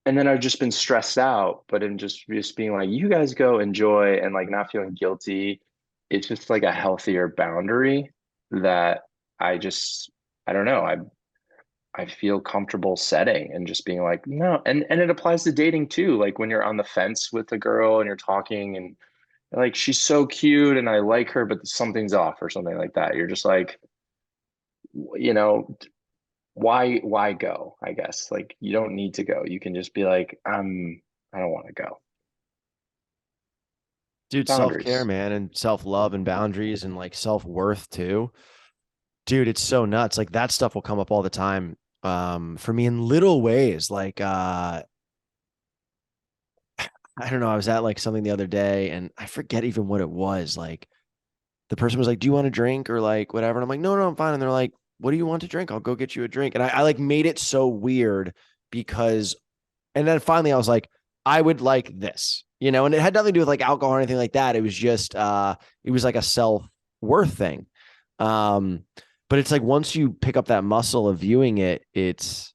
and then I've just been stressed out, but in just being like, you guys go enjoy and like not feeling guilty. It's just like a healthier boundary that I just, I don't know. I feel comfortable setting and just being like, no. And it applies to dating too. Like when you're on the fence with a girl and you're talking and like she's so cute and I like her, but something's off or something like that. You're just like, you know, why go? I guess like you don't need to go. You can just be like, I don't want to go.
Dude, self-care,
Boundaries.
man, and self-love and boundaries and like self-worth too. Dude, it's so nuts. Like that stuff will come up all the time. For me in little ways. Like I don't know, I was at like something the other day and I forget even what it was. Like the person was like, do you want a drink or like whatever? And I'm like, no, no, I'm fine. And they're like, what do you want to drink? I'll go get you a drink. And I like made it so weird because, and then finally I was like, I would like this, you know, and it had nothing to do with like alcohol or anything like that. It was just, it was like a self-worth thing. But it's like, once you pick up that muscle of viewing it, it's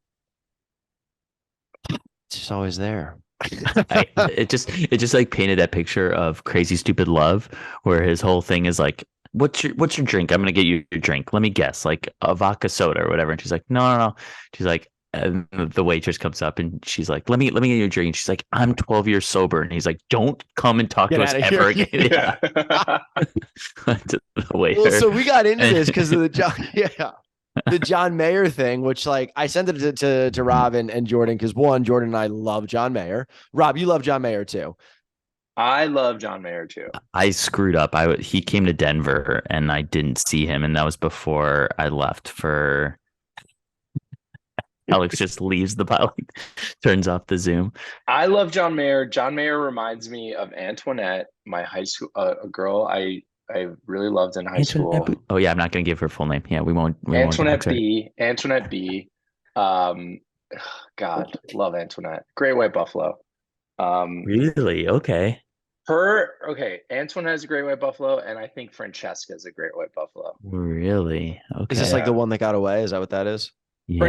just always there.
It just like painted that picture of Crazy Stupid Love, where his whole thing is like, what's your drink? I'm gonna get you your drink. Let me guess, like a vodka soda or whatever. And she's like, no. She's like, and the waitress comes up and she's like, let me get you a drink. And she's like, I'm 12 years sober. And he's like, don't come and talk
Get
to us
outta
ever
here.
again.
Yeah.
To the waiter.
Well, so we got into this because of the John Mayer thing, which like I sent it to Rob and Jordan, because Jordan and I love John Mayer. Rob, you love John Mayer too.
I love John Mayer too.
I screwed up. He came to Denver and I didn't see him, and that was before I left for. Alex just leaves the pilot, turns off the Zoom.
I love John Mayer. John Mayer reminds me of Antoinette, my high school, a girl I really loved in high school.
Oh yeah, I'm not going to give her full name. Yeah, we won't.
Antoinette B. Antoinette B. God, love Antoinette. Great White Buffalo.
Really? Okay.
Antoinette has a Great White Buffalo, and I think Francesca is a Great White Buffalo.
Really? Okay.
Is this like the one that got away? Is that what that is?
Yeah.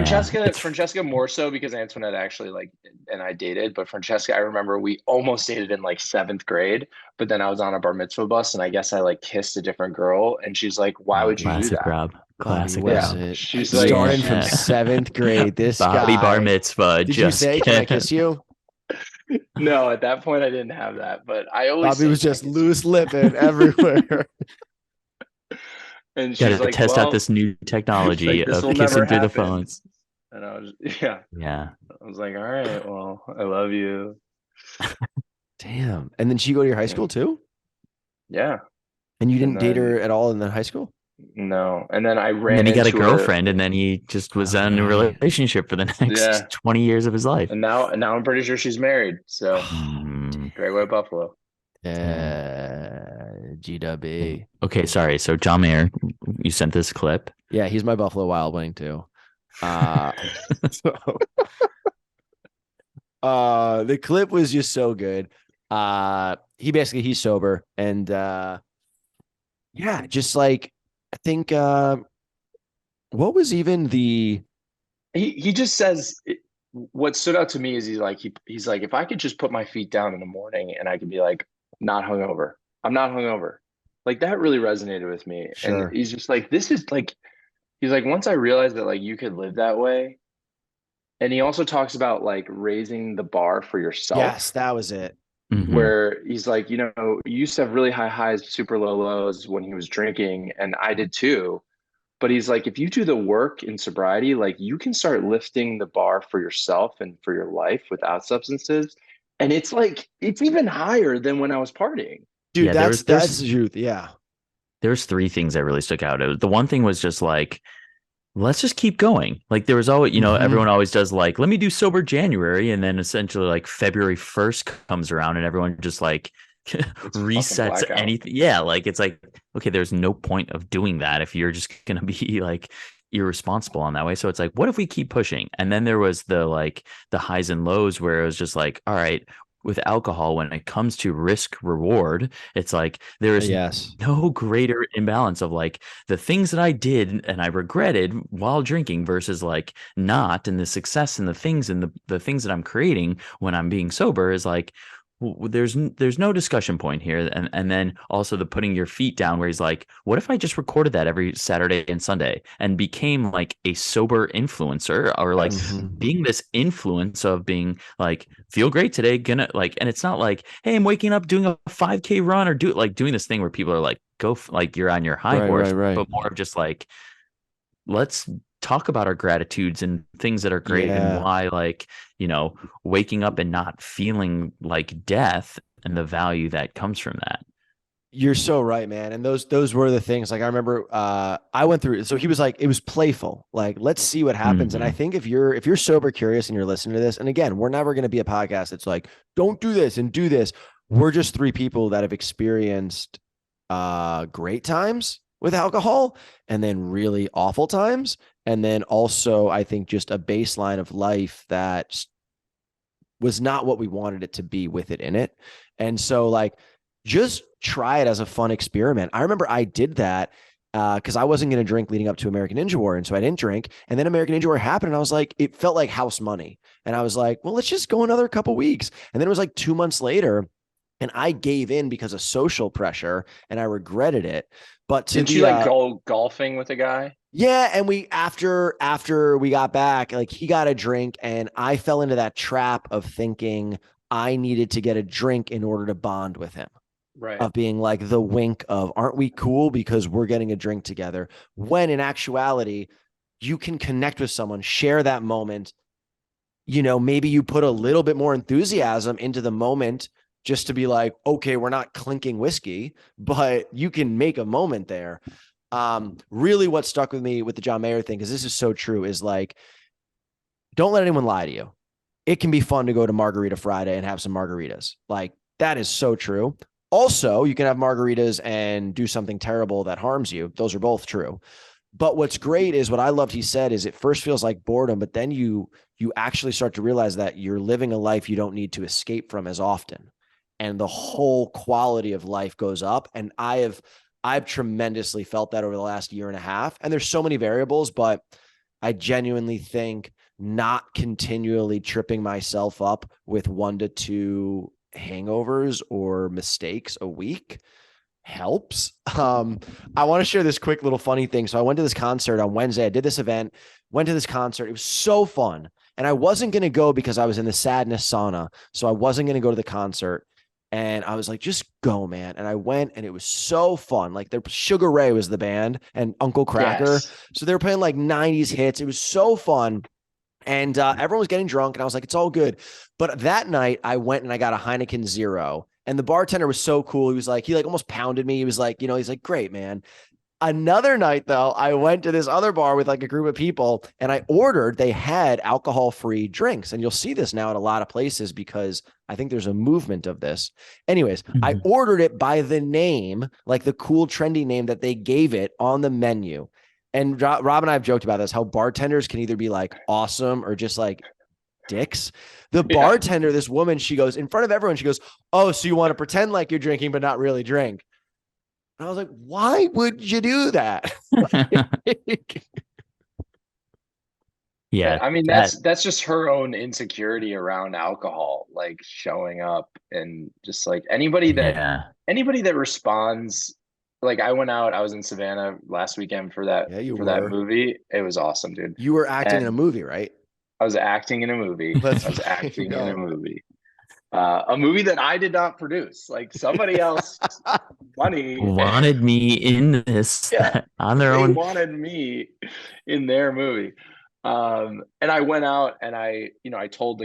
Francesca more so because Antoinette actually and I dated, but Francesca, I remember we almost dated in like 7th grade, but then I was on a bar mitzvah bus and I guess I like kissed a different girl and she's like, why would you do
Classic
that?
Rob. Classic
Bobby,
Rob.
it?
She's
Starting
like,
from 7th grade. This
Bobby
guy.
bar mitzvah.
Did you say, can I kiss you?
No, at that point I didn't have that, but I always
Bobby was just loose lipping everywhere.
And she's
gotta
like,
test out this new technology
this
of
will
kissing
never
through the
happen.
phones.
And I was,
Yeah.
I was like, all right, well, I love you.
Damn. And then she go to your high school too?
Yeah.
And you didn't date her at all in the high school?
No. And then I ran
And then he got a
into
girlfriend, and then he just was in a relationship for the next 20 years of his life.
And now I'm pretty sure she's married. So Great White Buffalo.
GW.
Okay, sorry. So John Mayer, you sent this clip.
Yeah, he's my Buffalo Wild Wing too. The clip was just so good. He's sober, and just like I think what was even the
he just says what stood out to me is he's like, if I could just put my feet down in the morning and I could be like, not hungover. I'm not hungover. Like that really resonated with me.
Sure.
And he's just like, this is like, he's like, once I realized that like you could live that way. And he also talks about like raising the bar for yourself.
Yes, that was it.
Mm-hmm.
Where he's like, you used to have really high highs, super low lows when he was drinking, and I did too. But he's like, if you do the work in sobriety, like you can start lifting the bar for yourself and for your life without substances. And it's like, it's even higher than when I was partying.
Dude, that's the truth. Yeah.
There's 3 things that really stuck out. The one thing was just like, let's just keep going. Like there was always, everyone always does like, let me do sober January. And then essentially like February 1st comes around and everyone just like resets anything. Yeah. Like it's like, okay, there's no point of doing that if you're just going to be like irresponsible on that way. So it's like, what if we keep pushing? And then there was the highs and lows where it was just like, all right, with alcohol, when it comes to risk reward, it's like there is no greater imbalance of like the things that I did and I regretted while drinking versus like not, and the success and the things and the things that I'm creating when I'm being sober is like, there's no discussion point here. And then also the putting your feet down where he's like, what if I just recorded that every Saturday and Sunday and became like a sober influencer, or like being this influence of being like, feel great today, gonna like, and it's not like, hey, I'm waking up doing a 5K run or doing this thing where people are like, go like you're on your high horse, but more of just like, let's talk about our gratitudes and things that are great and why, like, waking up and not feeling like death and the value that comes from that.
You're so right, man. And those were the things. Like I remember I went through, so he was like, it was playful. Like, let's see what happens. And I think if you're sober curious and you're listening to this, and again, we're never going to be a podcast that's like, don't do this and do this. We're just 3 people that have experienced great times with alcohol, and then really awful times. And then also, I think just a baseline of life that was not what we wanted it to be with it in it. And so, like, just try it as a fun experiment. I remember I did that because I wasn't going to drink leading up to American Ninja War. And so I didn't drink. And then American Ninja War happened. And I was like, it felt like house money. And I was like, well, let's just go another couple weeks. And then it was like 2 months later. And I gave in because of social pressure and I regretted it. But
Didn't you like go golfing with a guy?
Yeah, and we after we got back, like he got a drink and I fell into that trap of thinking I needed to get a drink in order to bond with him.
Right.
Of being like the wink of aren't we cool because we're getting a drink together, when in actuality you can connect with someone, share that moment. Maybe you put a little bit more enthusiasm into the moment just to be like, okay, we're not clinking whiskey, but you can make a moment there. Really what stuck with me with the John Mayer thing, because this is so true, is like, don't let anyone lie to you. It can be fun to go to Margarita Friday and have some margaritas. Like, that is so true. Also, you can have margaritas and do something terrible that harms you. Those are both true. But what's great is what I loved he said is it first feels like boredom, but then you actually start to realize that you're living a life you don't need to escape from as often. And the whole quality of life goes up. And I've tremendously felt that over the last year and a half. And there's so many variables, but I genuinely think not continually tripping myself up with 1 to 2 hangovers or mistakes a week helps. I want to share this quick little funny thing. So I went to this concert on Wednesday. I did this event, went to this concert. It was so fun. And I wasn't going to go because I was in the sadness sauna. So I wasn't going to go to the concert. And I was like, just go, man. And I went and it was so fun. Like Sugar Ray was the band and Uncle Kracker.
Yes.
So they were playing like 90s hits. It was so fun. And everyone was getting drunk and I was like, it's all good. But that night I went and I got a Heineken Zero. And the bartender was so cool. He almost pounded me. He was like, he's like, great, man. Another night, though, I went to this other bar with like a group of people and they had alcohol-free drinks. And you'll see this now at a lot of places because I think there's a movement of this. Anyways, I ordered it by the name, like the cool, trendy name that they gave it on the menu. And Rob and I have joked about this, how bartenders can either be like awesome or just like dicks. The bartender, this woman, she goes in front of everyone. She goes, oh, so you want to pretend like you're drinking, but not really drink. And I was like, why would you do that?
Yeah.
I mean, that's just her own insecurity around alcohol, like showing up and just like anybody that responds. Like I was in Savannah last weekend for that that movie. It was awesome, dude.
You were acting in a movie, right?
I was acting in a movie. A movie that I did not produce. Like somebody else money
wanted me in this on their own.
They wanted me in their movie. And I went out and I told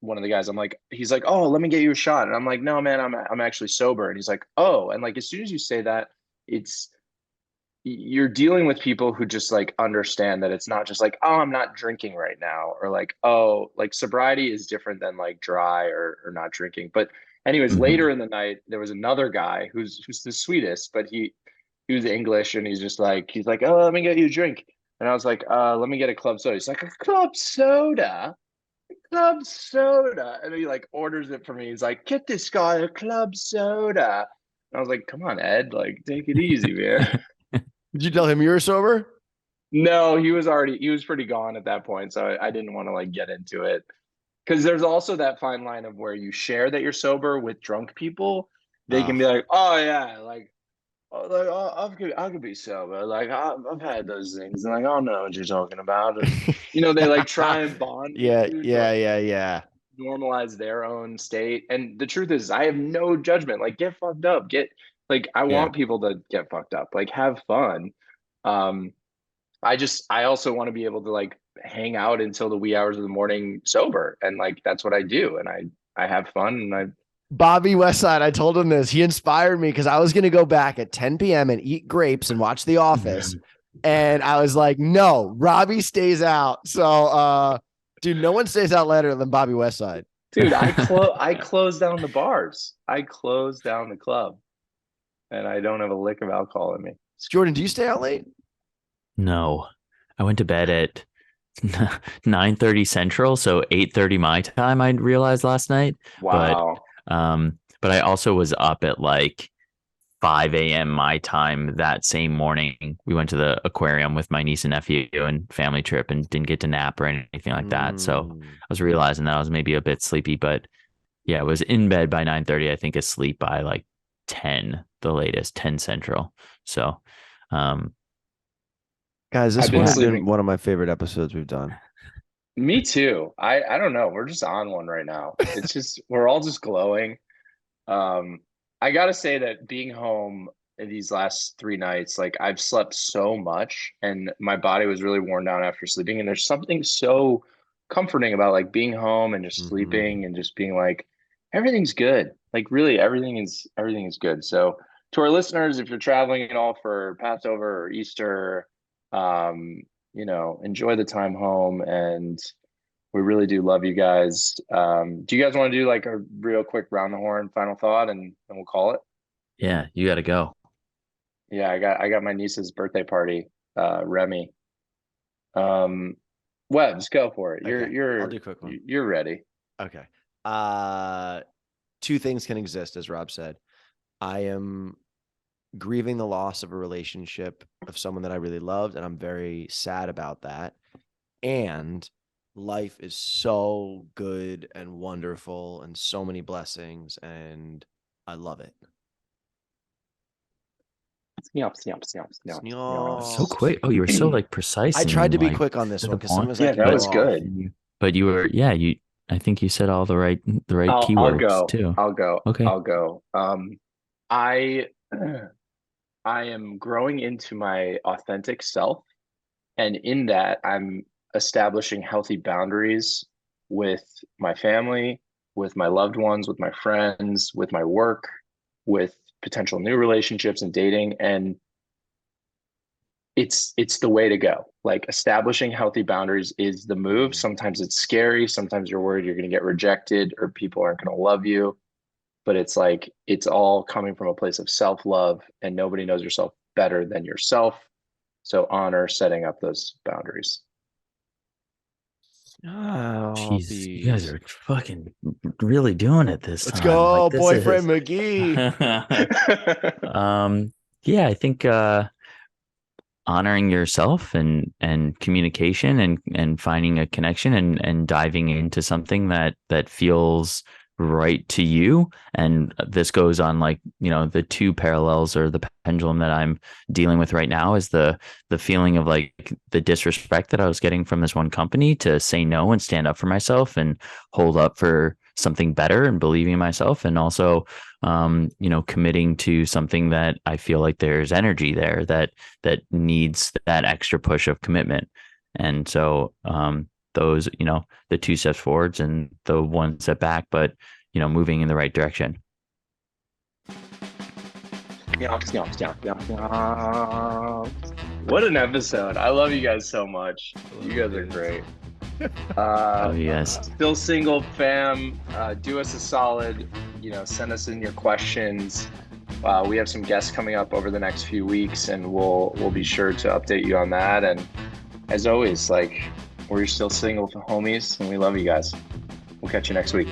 one of the guys, I'm like, he's like, oh, let me get you a shot. And I'm like, no, man, I'm actually sober. And he's like, oh, and like, as soon as you say that, you're dealing with people who just like understand that it's not just like, oh, I'm not drinking right now, or like, oh, like sobriety is different than like dry or not drinking. But anyways, later in the night, there was another guy who's the sweetest, but he was English and he's like, oh, let me get you a drink. And I was like, let me get a club soda. He's like, a club soda? Club soda. And he like orders it for me. He's like, get this guy a club soda. And I was like, come on, Ed, like take it easy, man.
Did you tell him you were sober?
No, he was pretty gone at that point. So I didn't want to like get into it. Because there's also that fine line of where you share that you're sober with drunk people. They can be like, oh yeah, like, I could be sober. Like I've had those things. And like, I don't know what you're talking about. And, they like try and bond.
Yeah.
Normalize their own state. And the truth is, I have no judgment. Like, get fucked up. I want people to get fucked up. Like, have fun. I also want to be able to like hang out until the wee hours of the morning sober. And like, that's what I do. And I have fun and
Bobby Westside, I told him this. He inspired me because I was going to go back at 10 p.m. and eat grapes and watch The Office. And I was like, no, Robbie stays out. So, dude, no one stays out later than Bobby Westside.
Dude, I closed down the bars. I closed down the club. and I don't have a lick of alcohol in me.
Jordan, do you stay out late?
No, I went to bed at 9:30 Central, so 8:30 my time. I realized last night,
Wow.
but I also was up at like 5 a.m. my time that same morning. We went to the aquarium with my niece and nephew and family trip and didn't get to nap or anything like that. So I was realizing that I was maybe a bit sleepy, but yeah, I was in bed by 9:30. I think asleep by like 10, the latest, 10 Central. So,
Guys, this
I've been
one has been
sleeping.
one of my favorite episodes we've done.
Me too. I don't know. We're just on one right now. It's just we're all just glowing. Um, I gotta say that being home these last 3 nights, like I've slept so much and my body was really worn down after sleeping. And there's something so comforting about like being home and just
Mhm.
sleeping and just being like, everything's good. Like really everything is good. So to our listeners, if you're traveling at all for Passover or Easter, um, enjoy the time home and we really do love you guys. Do you guys want to do like a real quick round the horn final thought and we'll call it?
yeah, you got to go.
Yeah, I got my niece's birthday party, Remy. Um, Webs, go for it. You're
Okay, I'll do
you're
a quick one.
you're ready.
Okay. Uh, Two things can exist, as Rob said. I am grieving the loss of a relationship of someone that I really loved, and I'm very sad about that. And life is so good and wonderful and so many blessings, and I love it.
Snap, snap, snap, snap, snap.
So
Snap.
quick. Oh, you were so like precise
I tried
and
to be
like
quick on this
to
one
the
because
point.
sometimes I
Yeah,
can
that
go
was
off.
good.
But you were, yeah, I think you said all the right
I'll
keywords
go.
too.
I'll go.
Okay.
I'll go. I I am growing into my authentic self. And in that, I'm establishing healthy boundaries with my family, with my loved ones, with my friends, with my work, with potential new relationships and dating. And it's the way to go. Like establishing healthy boundaries is the move. Sometimes it's scary. Sometimes you're worried you're going to get rejected or people aren't going to love you. But it's like it's all coming from a place of self-love, and nobody knows yourself better than yourself. So honor setting up those boundaries.
Oh,
Jeez, you guys
bees.
are fucking really doing it this
Let's
time.
go,
Like this
boyfriend
is
McGee.
um yeah, I think honoring yourself and communication and finding a connection and diving into something that feels right to you. And this goes on like, the two parallels or the pendulum that I'm dealing with right now is the feeling of like the disrespect that I was getting from this one company to say no and stand up for myself and hold up for something better and believing in myself. And also committing to something that I feel like there's energy there that needs that extra push of commitment. And so those, the two steps forwards and the one step back, but moving in the right direction.
What an episode. I love you guys so much. You guys are great.
Oh, yes.
Still single fam, do us a solid, send us in your questions. We have some guests coming up over the next few weeks and we'll be sure to update you on that. And as always, like we're still single homies and we love you guys. We'll catch you next week.